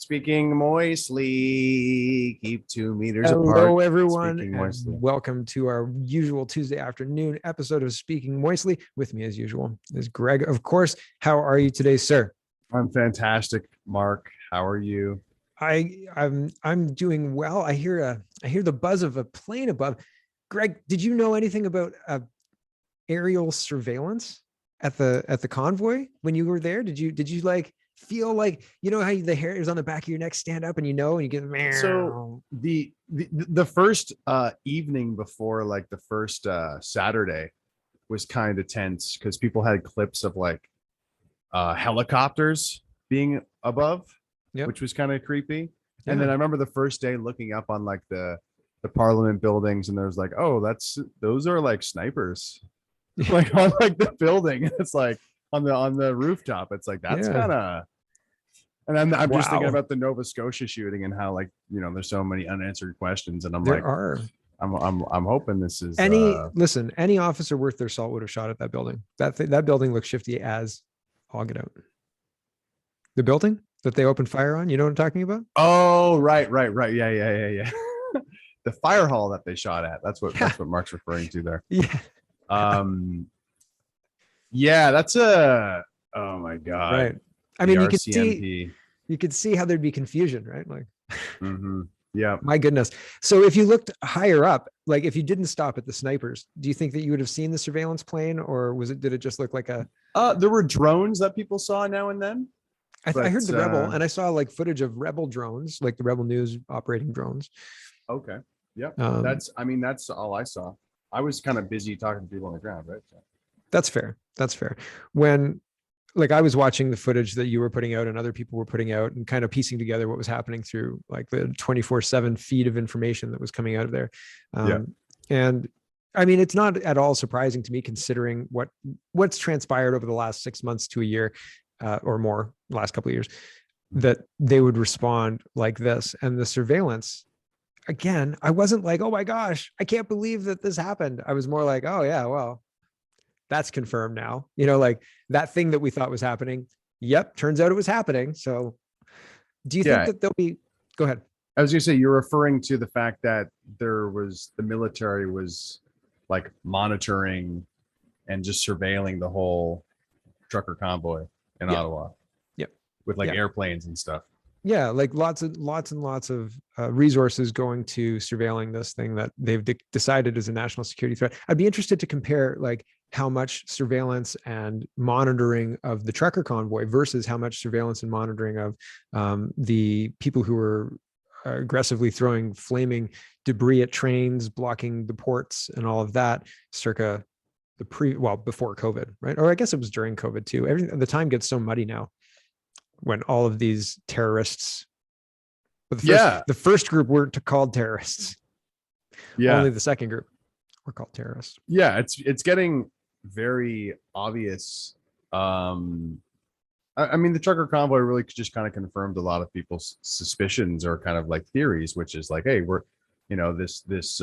Speaking moistly, keep 2 meters apart. Hello, everyone, Speaking and moistly. welcome to our usual Tuesday afternoon episode of Speaking Moistly. With me, as usual, is Greg. Of course, how are you today, sir? I'm fantastic, Mark. How are you? I'm doing well. I hear the buzz of a plane above. Greg, did you know anything about aerial surveillance at the convoy when you were there? Did you like feel like, you know how the hairs on the back of your neck stand up and you get So the first evening before, like the first Saturday, was kind of tense because people had clips of like helicopters being above, Yep. which was kind of creepy. Yeah. And then I remember the first day looking up on like the Parliament buildings, and there's like, oh, those are like snipers, like on like the building. It's like on the rooftop. It's like that's Yeah. kind of. And I'm just thinking Wow. about the Nova Scotia shooting and how, like, there's so many unanswered questions, and I'm There like, are I'm hoping this is any officer worth their salt would have shot at that building. That building looks shifty as all get out. The building that they opened fire on, you know what I'm talking about? Oh, right. Yeah. The fire hall that they shot at. That's what Mark's referring to there. Yeah. Yeah, oh my God. Right. I mean, RCMP. you could see how there'd be confusion, right? Like, yeah. My goodness. So if you looked higher up, like if you didn't stop at the snipers, do you think that you would have seen the surveillance plane, or did it just look like a? There were drones that people saw now and then. I heard the Rebel, and I saw like footage of Rebel drones, like the Rebel News operating drones. Okay. Yeah. That's all I saw. I was kind of busy talking to people on the ground, right? So. That's fair. When, like, I was watching the footage that you were putting out and other people were putting out and kind of piecing together what was happening through like the 24/7 feed of information that was coming out of there. And I mean, it's not at all surprising to me considering what's transpired over the last 6 months to a year or more, last couple of years, that they would respond like this. And the surveillance, again, I wasn't like, oh my gosh, I can't believe that this happened. I was more like, oh yeah, well, that's confirmed now, like that thing that we thought was happening. Yep. Turns out it was happening. So do you think that there'll be, go ahead. I was gonna say, you're referring to the fact that the military was like monitoring and just surveilling the whole trucker convoy in Ottawa. Yep. With like airplanes and stuff. Yeah, like lots and lots of resources going to surveilling this thing that they've decided is a national security threat. I'd be interested to compare like how much surveillance and monitoring of the trucker convoy versus how much surveillance and monitoring of the people who were aggressively throwing flaming debris at trains, blocking the ports and all of that circa before COVID, right? Or I guess it was during COVID too. The time gets so muddy now when all of these terrorists, but the first group weren't called terrorists. Yeah. Only the second group were called terrorists. Yeah. It's getting very obvious. I mean, the trucker convoy really just kind of confirmed a lot of people's suspicions or kind of like theories, which is like, hey, we're, this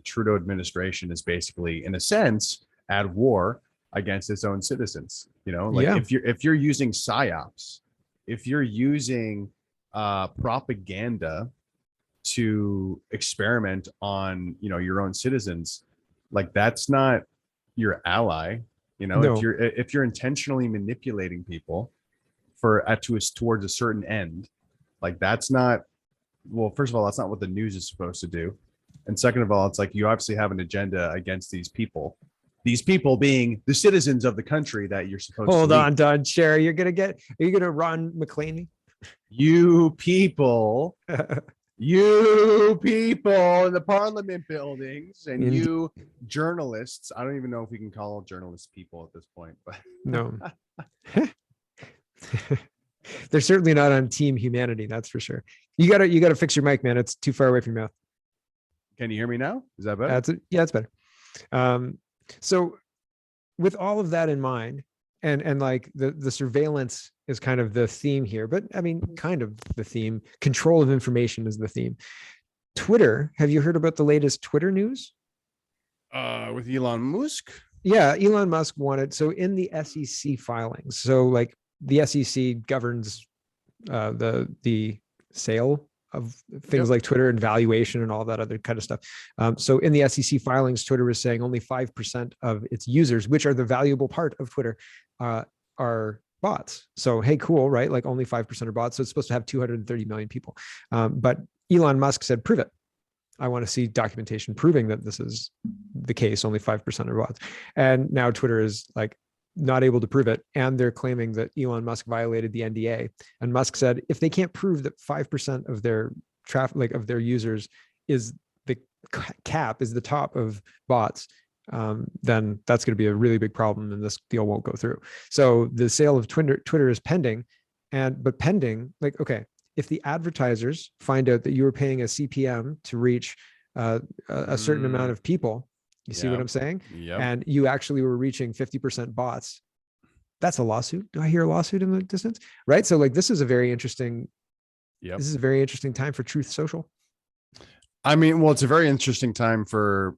Trudeau administration is basically, in a sense, at war against its own citizens. If you're using psyops, if you're using propaganda to experiment on, your own citizens, like that's not your ally. No. If you're intentionally manipulating people towards a certain end, like that's not, well, first of all, that's not what the news is supposed to do. And second of all, it's like you obviously have an agenda against these people being the citizens of the country that you're supposed to Hold on, Don Sherry. Are you gonna Ron McClaney? You people in the Parliament buildings and you journalists. I don't even know if we can call journalists people at this point, but no. They're certainly not on Team Humanity, that's for sure. You gotta fix your mic, man. It's too far away from your mouth. Can you hear me now? Is that better? Yeah, it's better. So with all of that in mind, and like the surveillance is kind of the theme here, but I mean, kind of the theme, control of information is the theme. Twitter, have you heard about the latest Twitter news? With Elon Musk? Yeah, Elon Musk wanted, so in the SEC filings, so like the SEC governs the sale of things Yep. like Twitter and valuation and all that other kind of stuff. So in the SEC filings, Twitter was saying only 5% of its users, which are the valuable part of Twitter, are bots. So, hey, cool, right? Like only 5% are bots. So it's supposed to have 230 million people. But Elon Musk said, prove it. I want to see documentation proving that this is the case. Only 5% are bots. And now Twitter is like not able to prove it. And they're claiming that Elon Musk violated the NDA. And Musk said, if they can't prove that 5% of their traffic, like of their users is the cap, is the top of bots, then that's going to be a really big problem and this deal won't go through. So the sale of Twitter is pending. But pending, like, okay, if the advertisers find out that you were paying a CPM to reach a certain amount of people, you see what I'm saying? Yep. And you actually were reaching 50% bots, that's a lawsuit. Do I hear a lawsuit in the distance? Right. So like, this is a very interesting, this is a very interesting time for Truth Social. I mean, well, it's a very interesting time for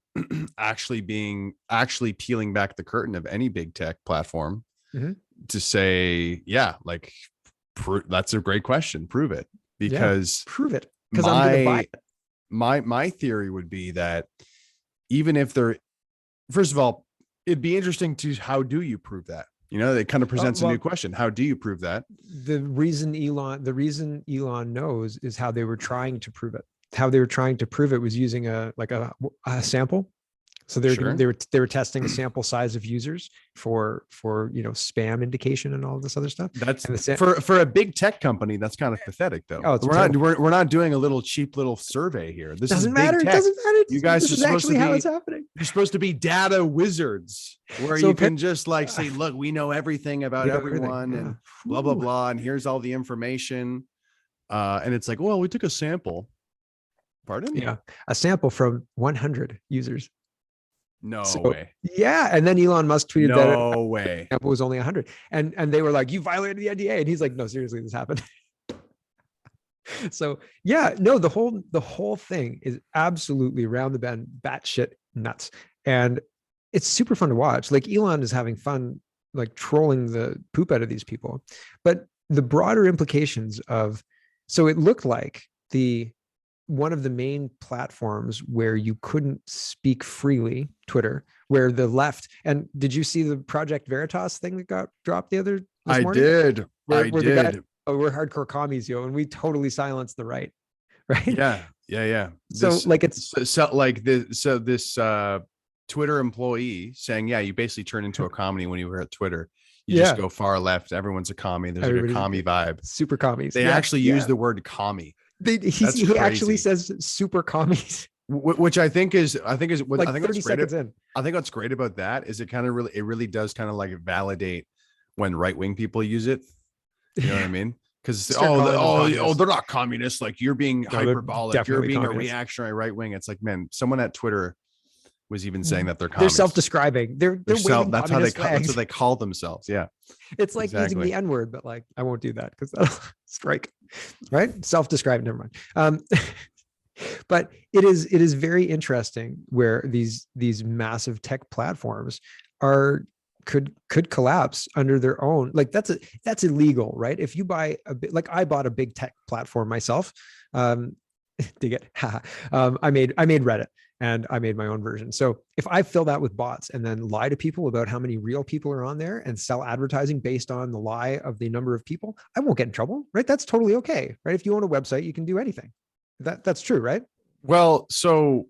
actually peeling back the curtain of any big tech platform to say, yeah, like, that's a great question. Prove it, because prove it, because I'm going to buy it. My theory would be that even if they're, first of all, it'd be interesting to, how do you prove that? You know, it kind of presents a new question. How do you prove that? The reason Elon knows is how they were trying to prove it. How they were trying to prove it was using a sample. So they were testing a sample size of users for spam indication and all this other stuff. That's for a big tech company. That's kind of pathetic, though. Oh, we're not doing a cheap little survey here. This doesn't is matter. big tech. It doesn't matter. You guys this are is supposed to actually be how it's happening. You're supposed to be data wizards, where you can just like say, look, we know everything about everyone and blah blah blah, and here's all the information. And it's like, well, we took a sample. Pardon? Yeah, a sample from 100 users. No way. Yeah. And then Elon Musk tweeted that no way. It was only 100. And they were like, you violated the NDA. And he's like, no, seriously, this happened. So yeah, no, the whole thing is absolutely around the bend, batshit nuts. And it's super fun to watch. Like Elon is having fun, like trolling the poop out of these people. But the broader implications so it looked like one of the main platforms where you couldn't speak freely, Twitter, where the left, and did you see the Project Veritas thing that got dropped this morning? I did. We're hardcore commies, yo, and we totally silenced the right. Yeah. This Twitter employee saying, yeah, you basically turn into a commie when you were at Twitter. You just go far left. Everyone's a commie. There's like a commie vibe. Super commies. They actually use the word commie. He actually says super commies, which I think is like 30 seconds in. I think what's great about that is it really does kind of like validate when right-wing people use it. You know what I mean? Because they're not communists. Like, you're being hyperbolic. You're being a reactionary right wing. It's like, man, someone at Twitter was even saying that they're communists. They're self-describing. That's what they call themselves. Yeah. It's like using the N-word, but like, I won't do that because that'll strike. Right? Self-described. Never mind. But it is very interesting where these massive tech platforms could collapse under their own, like that's illegal, right? If you buy I bought a big tech platform myself, dig it. I made Reddit and I made my own version. So if I fill that with bots and then lie to people about how many real people are on there and sell advertising based on the lie of the number of people, I won't get in trouble, right? That's totally okay, right? If you own a website, you can do anything. That's true, right? Well, so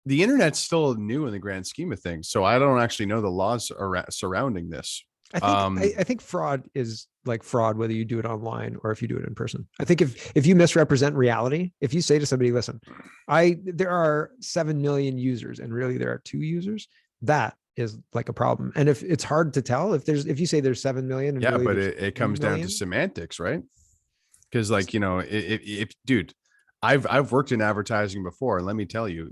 the internet's still new in the grand scheme of things. So I don't actually know the laws surrounding this. I think fraud is like fraud, whether you do it online or if you do it in person. I think if you misrepresent reality, if you say to somebody, listen, there are 7 million users and really there are 2 users, that is like a problem. And if it's hard to tell if you say there's 7 million. And really but it comes down to semantics, right? Because like, if dude, I've worked in advertising before. And let me tell you,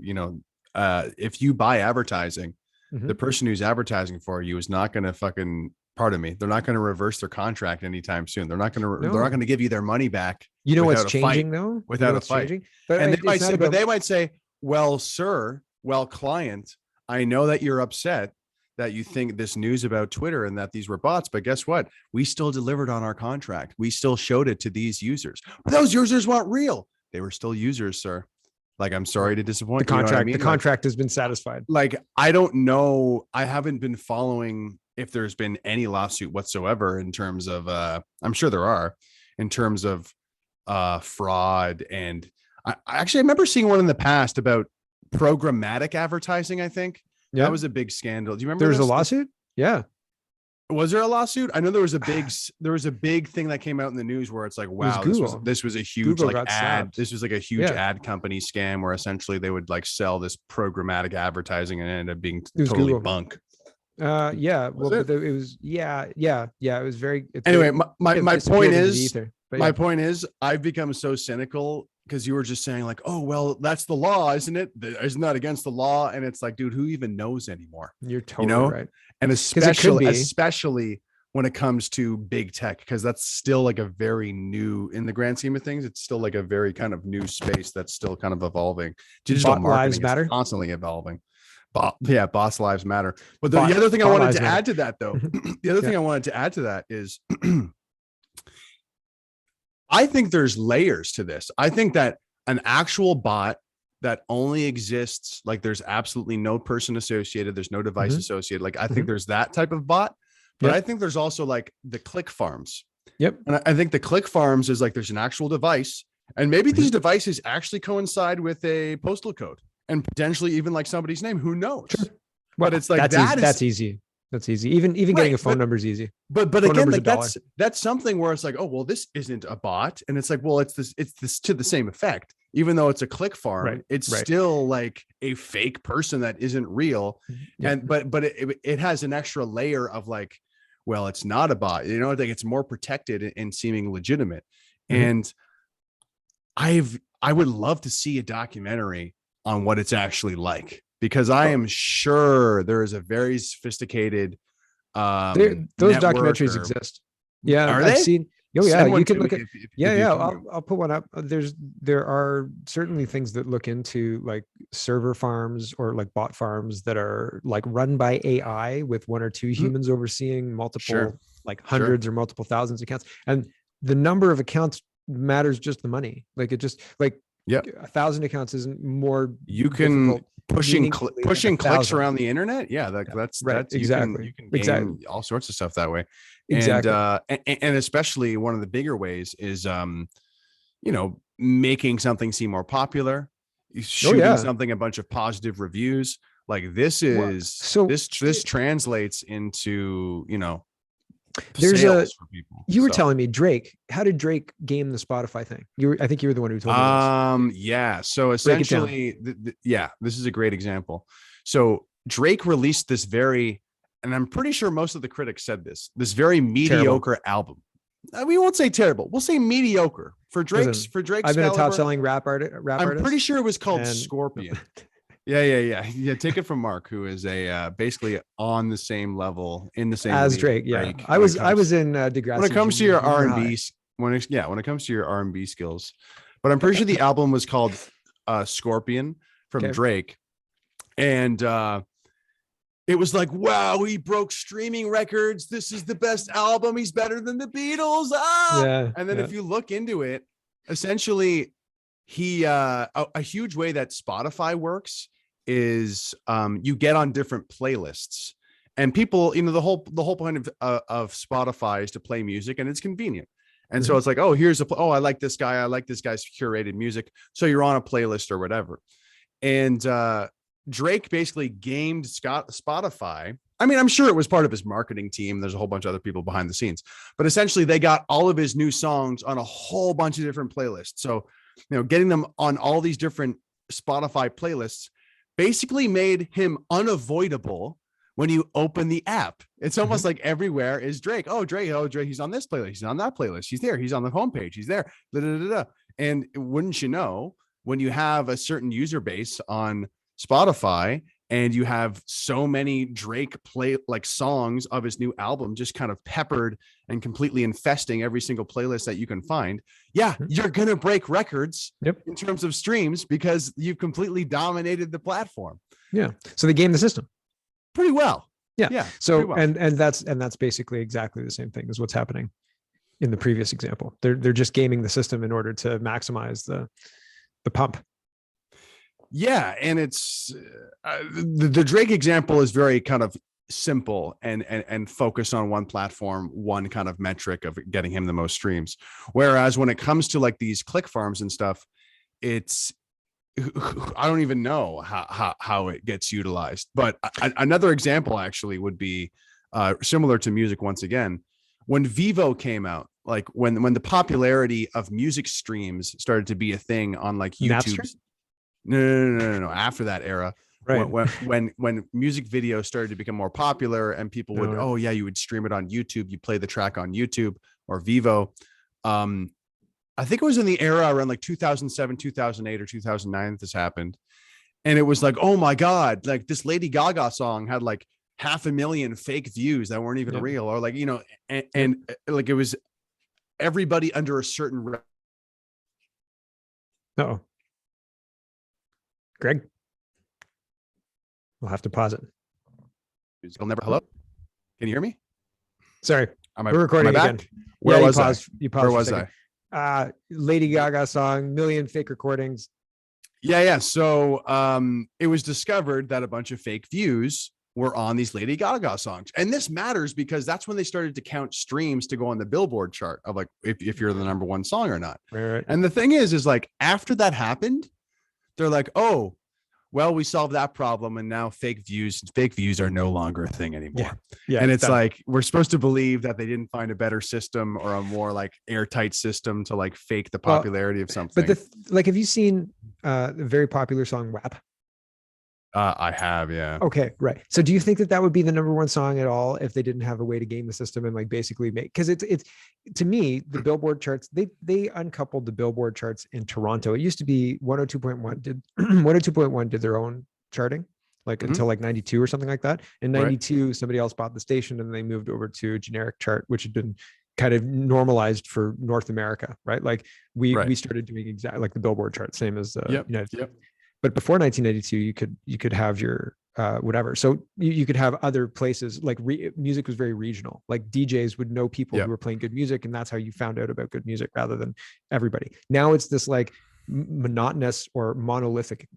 if you buy advertising, the person who's advertising for you is not going to pardon me, they're not going to reverse their contract anytime soon. They're not going to give you their money back. You know what's changing though? Without a fight. And they might say, well, sir, client, I know that you're upset that you think this news about Twitter and that these were bots, but guess what? We still delivered on our contract. We still showed it to these users. But those users weren't real. They were still users, sir. Like, I'm sorry to disappoint The you. You know what I contract, mean? the contract has been satisfied. Like, I don't know. I haven't been following if there's been any lawsuit whatsoever in terms of, I'm sure there are, in terms of fraud. And I actually, I remember seeing one in the past about programmatic advertising. I think Yeah. that was a big scandal. Do you remember? There was a this? lawsuit. Yeah. Was there a lawsuit? I know there was a big thing that came out in the news where it's like, wow, Google. this was a huge Google like got ad. slapped. This was like a huge Yeah. ad company scam where essentially they would like sell this programmatic advertising and it ended up being It was totally Google. bunk. Yeah. Well, it? but it was, yeah. It was very, it's Anyway, very- my it point disappeared into the is, ether. But my yeah. point is, I've become so cynical because you were just saying like, oh, well, that's the law, isn't it? Isn't that against the law? And it's like, dude, who even knows anymore? You're totally know? right. And it could especially be. when it comes to big tech, because that's still like a very new, in the grand scheme of things, it's still like a very kind of new space that's still kind of evolving. Digital Bot marketing lives is matter. constantly evolving. Boss lives matter. But the Bot- other thing I bot wanted lives to matter. add to that, though, the other thing I wanted to add to that is I think there's layers to this. I think that an actual bot that only exists, like there's absolutely no person associated, there's no device Mhm. associated. Like I think there's that type of bot, but Yep. I think there's also like the click farms. Yep. And I think the click farms is like there's an actual device, and maybe these devices actually coincide with a postal code and potentially even like somebody's name. Who knows? Sure. But it's like that's that easy. is That's easy. That's easy. Even Right, getting a phone but- number is easy. But Phone again, number's like $1. that's something where it's like, oh well, this isn't a bot, and it's like, well, it's this to the same effect. Even though it's a click farm, Right, it's right. still like a fake person that isn't real. Yeah. And but it has an extra layer of like, well, it's not a bot. You know, like it's more protected and seeming legitimate. Mhm. And I would love to see a documentary on what it's actually like, because I am sure there is a very sophisticated Those network documentaries or- exist. Yeah, Are I've they? seen. Oh yeah, Send one you can to look me at. if you Yeah, do yeah. come. I'll put one up. There are certainly things that look into like server farms or like bot farms that are like run by AI with one or two humans overseeing multiple, Sure. like hundreds or multiple thousands of accounts. And the number of accounts matters just the money. Like it just like Yep. 1,000 accounts isn't more. You can difficult pushing meaningfully than pushing clicks 1,000. around the internet. Yeah, that's Right, that's exactly, You can gain exactly. all sorts of stuff that way. Exactly. And especially one of the bigger ways is making something seem more popular, shooting yeah. something a bunch of positive reviews. Like this Well, is so this translates into There's sales for people. you were So, telling me Drake. How did Drake game the Spotify thing? I think you were the one who told me this. yeah. So Break it down. essentially, this is a great example. So Drake released this very, and I'm pretty sure most of the critics said this very mediocre album. We won't say terrible. We'll say mediocre for Drake's. Listen, For Drake's, I've been a caliber, top-selling rap artist. I'm pretty sure it was called and- Scorpion. Yeah. Take it from Mark, who is a basically on the same level in the same as league Drake. Yeah, Drake I when was it I comes- was in Degrassi. when it comes to junior your high. R&B when it comes to your R&B skills. But I'm pretty sure the album was called Scorpion from Okay. Drake. And it was like, wow, he broke streaming records. This is the best album. He's better than the Beatles. Yeah, And then yeah. if you look into it, essentially he a huge way that Spotify works is you get on different playlists. And people, the whole point of Spotify is to play music, and it's convenient. And so it's like, oh, I like this guy. I like this guy's curated music. So you're on a playlist or whatever. And Drake basically gamed Spotify. I mean, I'm sure it was part of his marketing team. There's a whole bunch of other people behind the scenes, but essentially they got all of his new songs on a whole bunch of different playlists. So, getting them on all these different Spotify playlists basically made him unavoidable when you open the app. It's almost like everywhere is Drake. Oh, Drake, he's on this playlist. He's on that playlist. He's there. He's on the homepage. He's there. Da, da, da, da. And wouldn't you know, when you have a certain user base on Spotify and you have so many Drake songs of his new album just kind of peppered and completely infesting every single playlist that you can find, you're going to break records in terms of streams because you've completely dominated the platform. Yeah. So they game the system. Pretty well. Yeah. Yeah. pretty So well. and that's basically exactly the same thing as what's happening in the previous example. They're just gaming the system in order to maximize the pump. Yeah, and it's the Drake example is very kind of simple and focused on one platform, one kind of metric of getting him the most streams. Whereas when it comes to like these click farms and stuff, it's I don't even know how it gets utilized. But another example actually would be similar to music once again. When Vivo came out, like when the popularity of music streams started to be a thing on like YouTube. Napster? No. After that era, Right. when music videos started to become more popular and people would, No. oh yeah, you would stream it on YouTube, you play the track on YouTube or Vivo. I think it was in the era around like 2007, 2008, or 2009 that this happened, and it was like, oh my god, like this Lady Gaga song had like 500,000 fake views that weren't even Yep. real, or like and like it was everybody under a certain. Oh, Greg, we'll have to pause it. You'll never. Hello, can you hear me? Sorry, Am I, we're recording am I back? again. Where Yeah, was I? You paused Where for a was second. I? Lady Gaga song, million fake recordings. Yeah. So it was discovered that a bunch of fake views were on these Lady Gaga songs. And this matters because that's when they started to count streams to go on the Billboard chart of like if you're the number one song or not. Right. And the thing is like after that happened, they're like, oh, well, we solved that problem, and now fake views are no longer a thing anymore. Yeah. And it's done. like we're supposed to believe that they didn't find a better system or a more like airtight system to like fake the popularity of something. But like, have you seen the very popular song WAP? I have, yeah. Okay, right. So do you think that would be the number one song at all if they didn't have a way to game the system and like basically make, because it's to me, the Billboard charts, they uncoupled the Billboard charts in Toronto. It used to be 102.1 did 102.1 did their own charting like until like 92 or something like that. In 92, somebody else bought the station and they moved over to a generic chart, which had been kind of normalized for North America, right? Like we started doing exactly like the Billboard chart, same as United States. But before 1992, you could have your whatever. So you could have other places like music was very regional. Like DJs would know people who were playing good music, and that's how you found out about good music rather than everybody. Now it's this like monotonous or monolithic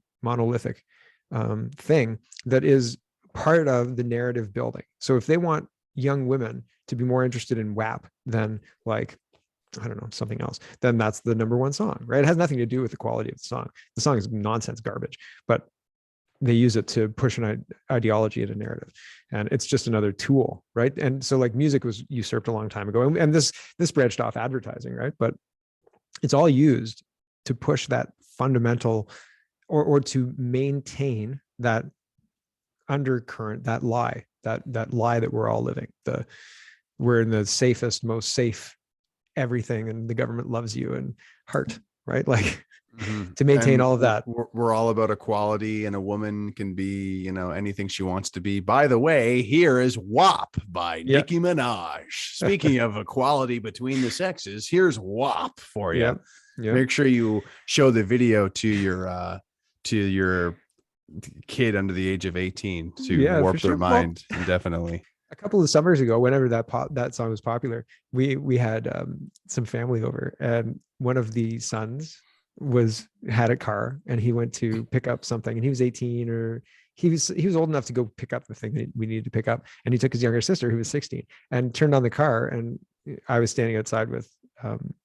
thing that is part of the narrative building. So if they want young women to be more interested in WAP than like, I don't know, something else, then that's the number one song, right? It has nothing to do with the quality of the song. The song is nonsense garbage, but they use it to push an ideology and a narrative. And it's just another tool, right? And so like music was usurped a long time ago. And this branched off advertising, right? But it's all used to push that fundamental or to maintain that undercurrent, that lie that we're all living. We're in the safest, most safe everything, and the government loves you and heart, right? Like to maintain all of that. We're all about equality, and a woman can be, anything she wants to be. By the way, here is WAP by Nicki Minaj. Speaking of equality between the sexes, here's WAP for you. Make sure you show the video to your kid under the age of 18 to warp their mind indefinitely. A couple of summers ago, whenever that song was popular, we had some family over, and one of the sons had a car, and he went to pick up something, and he was 18, or he was old enough to go pick up the thing that we needed to pick up, and he took his younger sister, who was 16, and turned on the car, and I was standing outside with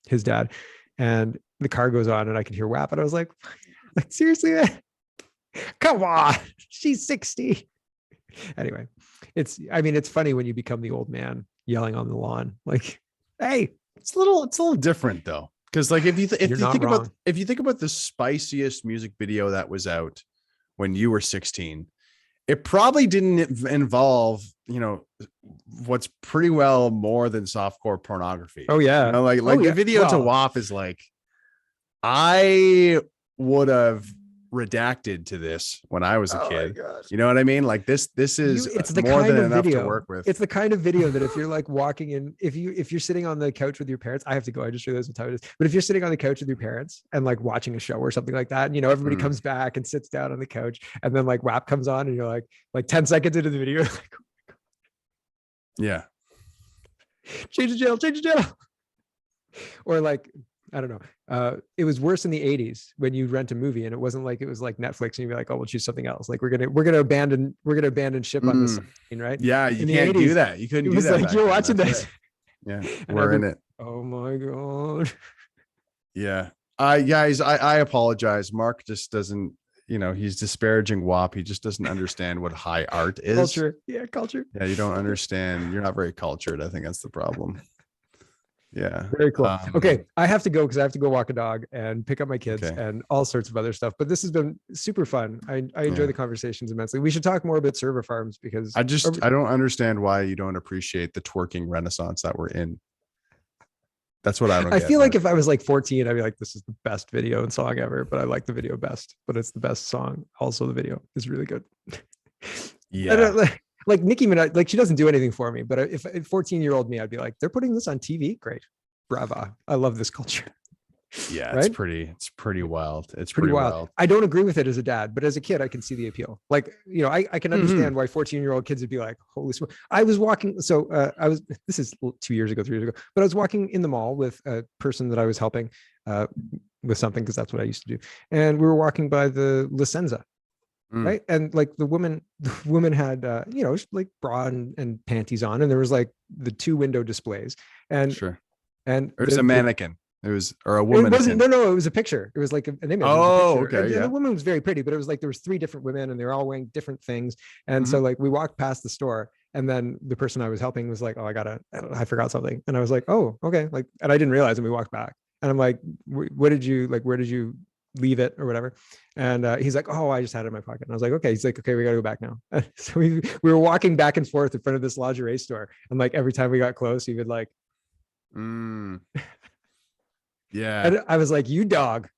his dad, and the car goes on, and I could hear WAP, and I was like seriously, man? Come on, she's 60. Anyway, it's funny when you become the old man yelling on the lawn, like, hey. It's a little different though, because like if you think about the spiciest music video that was out when you were 16, it probably didn't involve what's pretty well more than softcore pornography. Oh yeah, the video to WAP is like, I would have redacted to this when I was a kid. You know what I mean? Like this is it's the more kind than of enough video to work with. It's the kind of video that if you're like walking in, if you're sitting on the couch with your parents, I have to go, I just realized what time it is. But if you're sitting on the couch with your parents and like watching a show or something like that, and everybody comes back and sits down on the couch, and then like WAP comes on, and you're like 10 seconds into the video, like, Yeah. Change the channel, change the channel. Or like, I don't know. It was worse in the 80s when you rent a movie and it wasn't like it was like Netflix and you'd be like, oh, we'll choose something else. Like we're gonna abandon ship on this Mm. scene, right? Yeah, you In the can't do 80s, that. You couldn't it do was that like back you're then. watching That's this. right. Yeah, And we're I'd in be, it. oh my God. Yeah. Guys, I apologize. Mark just doesn't, he's disparaging WAP. He just doesn't understand what high art is. Culture. Yeah, culture. Yeah, you don't understand. You're not very cultured. I think that's the problem. Yeah. Very cool. Okay, I have to go because I have to go walk a dog and pick up my kids Okay. and all sorts of other stuff. But this has been super fun. I enjoy Yeah. the conversations immensely. We should talk more about server farms because I don't understand why you don't appreciate the twerking renaissance that we're in. That's what I don't I get, feel like Mark. if I was like 14, I'd be like, this is the best video and song ever. But I like the video best. But it's the best song. Also, the video is really good. Yeah. Like Nicki Minaj, like she doesn't do anything for me. But if 14-year-old me, I'd be like, they're putting this on TV. Great. Brava. I love this culture. Yeah, Right? it's pretty wild. It's Pretty pretty wild. wild. I don't agree with it as a dad, but as a kid, I can see the appeal. Like, I can understand why 14-year-old kids would be like, holy smoke. I was walking. So this is 2 years ago, 3 years ago, but I was walking in the mall with a person that I was helping with something because that's what I used to do. And we were walking by the La Senza. Right. And like the woman had, like bra and panties on, and there was like the 2 window displays and, Sure. and Or it's a mannequin. It was, or a it woman. wasn't, no, it was a picture. It was like an image. Oh, It was a picture. okay, And yeah. the woman was very pretty, but it was like there was 3 different women and they were all wearing different things. And so like we walked past the store and then the person I was helping was like, oh, I forgot something. And I was like, oh, okay. Like, and I didn't realize, and we walked back and I'm like, where did you leave it or whatever? And he's like, oh, I just had it in my pocket. And I was like, okay. He's like, okay, we gotta go back now. So we were walking back and forth in front of this lingerie store. And like every time we got close, he would like, Yeah. and I was like, you dog.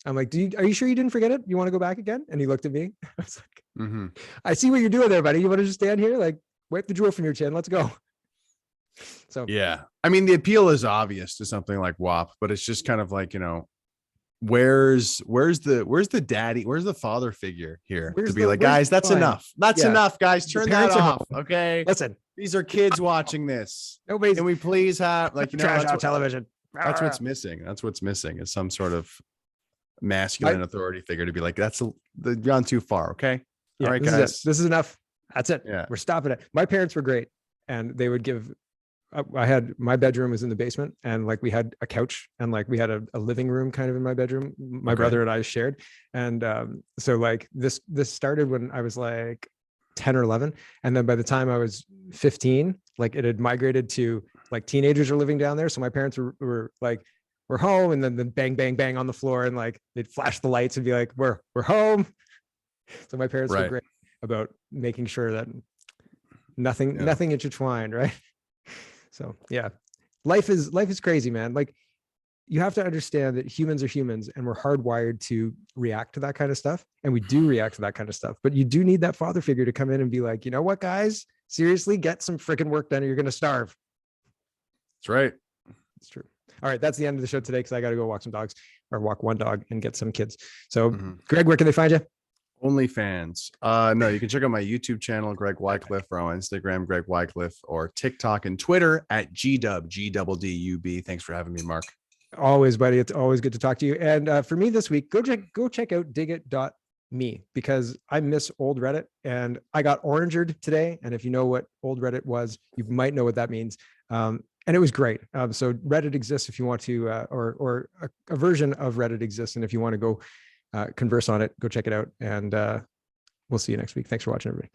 I'm like, are you sure you didn't forget it? You want to go back again? And he looked at me. I was like, I see what you're doing there, buddy. You want to just stand here? Like, wipe the drool from your chin. Let's go. So yeah. I mean, the appeal is obvious to something like WAP, but it's just kind of like, where's the daddy, where's the father figure here to be like, guys, that's enough. That's enough, guys. Turn that off. Okay. Listen, these are kids watching this. Nobody's. Can we please have trash out television? That's what's missing. That's what's missing is some sort of masculine authority figure to be like, you've gone too far. Okay. Yeah, all right, guys. This is enough. That's it. Yeah. We're stopping it. My parents were great. And they would give, my bedroom was in the basement and like we had a couch and like we had a living room kind of in my bedroom. My brother and I shared. And so like this started when I was like 10 or 11. And then by the time I was 15, like it had migrated to like teenagers are living down there. So my parents were like, we're home. And then bang, bang, bang on the floor. And like, they'd flash the lights and be like, we're home. So my parents were great about making sure that nothing intertwined. Right. So yeah, life is crazy, man. Like you have to understand that humans are humans and we're hardwired to react to that kind of stuff. And we do react to that kind of stuff, but you do need that father figure to come in and be like, you know what, guys, seriously, get some freaking work done or you're going to starve. That's right. It's true. All right. That's the end of the show today. Cause I got to go walk some dogs or walk one dog and get some kids. So Greg, where can they find you? OnlyFans. No, you can check out my YouTube channel, Greg Wycliffe, or on Instagram, Greg Wycliffe, or TikTok and Twitter at GDub. Thanks for having me, Mark. Always, buddy. It's always good to talk to you. And for me this week, go check out digit.me because I miss old Reddit and I got orangered today. And if you know what old Reddit was, you might know what that means. And it was great. So Reddit exists if you want to, or a version of Reddit exists. And if you want to go converse on it, go check it out. And we'll see you next week. Thanks for watching, everybody.